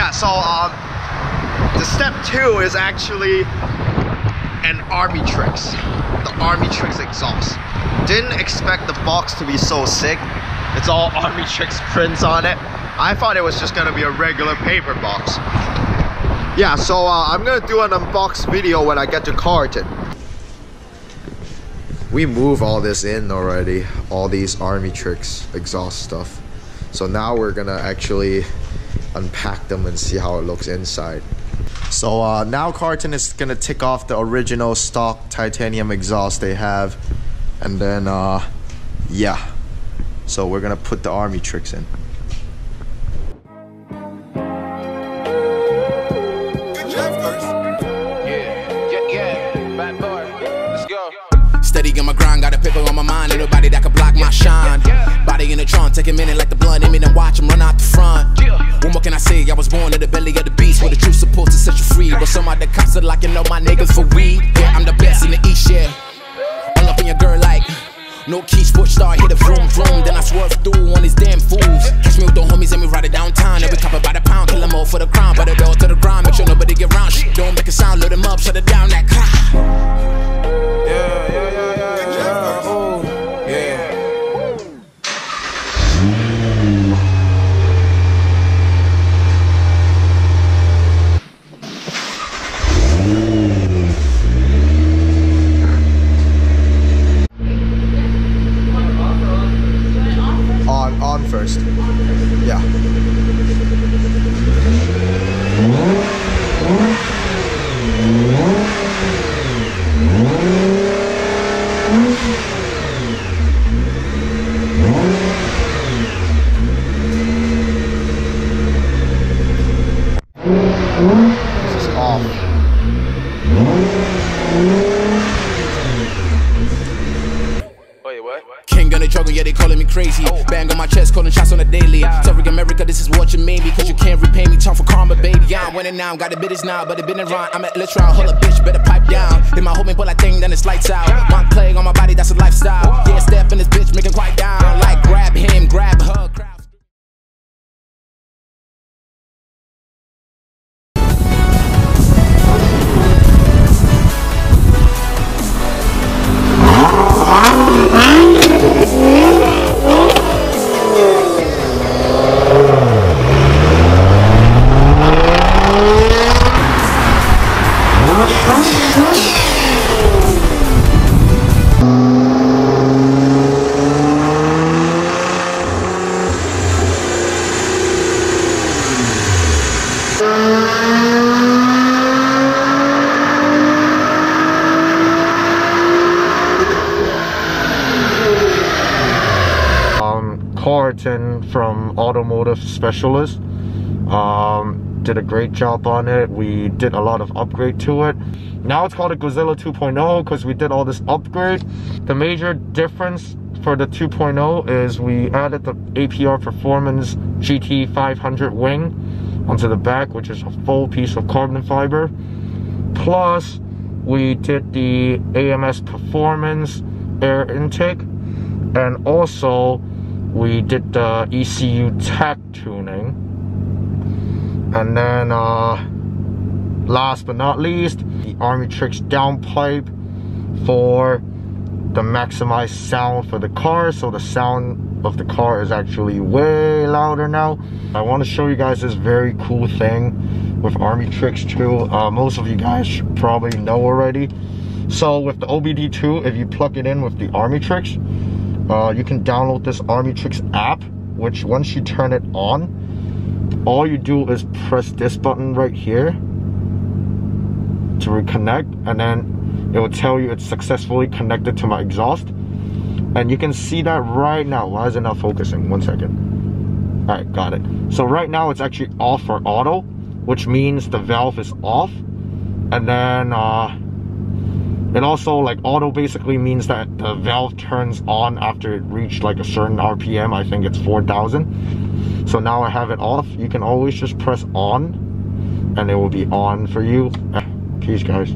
Yeah, so the step 2 is actually an ARMYTRIX. The ARMYTRIX exhaust. Didn't expect the box to be so sick. It's all ARMYTRIX prints on it. I thought it was just gonna be a regular paper box. Yeah, so I'm gonna do an unbox video when I get to Carlton. We moved all this in already, all these ARMYTRIX exhaust stuff. So now we're gonna actually unpack them and see how it looks inside. So now Carlton is gonna tick off the original stock titanium exhaust they have. And then, yeah. So we're gonna put the ARMYTRIX in. Steady on my grind, got a pickle on my mind, ain't nobody that can block my shine. Body in the trunk, take a minute like the blood in me, then watch him run out the front. What more can I say? I was born in the belly of the beast, where the truth supposed to set you free. But some of the cops are like, you know my niggas for weed. Yeah, I'm the best in the East, yeah. All up in your girl like no key, sports star, hit a vroom vroom. Then I swerve through on these damn fools. Catch me with the homies and we ride it downtown. Every copper by the pound, kill them all for the crown. But it all to the grind, make sure nobody get round. Shit, don't make a sound, load them up, shut it down like on first. Yeah. This is off. King on the juggle, yeah, they calling me crazy. Bang on my chest, calling shots on the daily. Sorry, America, this is what you made me. Cause you can't repay me, time for karma, baby. Yeah, I'm winning now, got the business now, but it been around. I'm at let's round, hold a bitch, better pipe down. In my homie, but I think then it's lights out. One plague on my body, that's a lifestyle. Yeah, step in this bitch, make it quiet down. Like grab him, grab her. Carlton from Automotive Specialist did a great job on it. We did a lot of upgrade to it. Now it's called a Guzilla 2.0 because we did all this upgrade. The major difference for the 2.0 is we added the APR Performance GT 500 wing onto the back, which is a full piece of carbon fiber. Plus we did the AMS Performance air intake, and also we did the EcuTek tuning. And then last but not least, the ARMYTRIX downpipe for the maximized sound for the car. So the sound of the car is actually way louder now. I want to show you guys this very cool thing with ARMYTRIX 2. Most of you guys should probably know already. So with the OBD2, if you plug it in with the ARMYTRIX, you can download this ARMYTRIX app, which once you turn it on, all you do is press this button right here to reconnect, and then it will tell you it's successfully connected to my exhaust. And you can see that right now. Why is it not focusing? 1 second. All right, got it. So right now it's actually off for auto, which means the valve is off. And then it also, like, auto basically means that the valve turns on after it reached like a certain RPM. I think it's 4,000. So now I have it off. You can always just press on and it will be on for you. Peace, guys.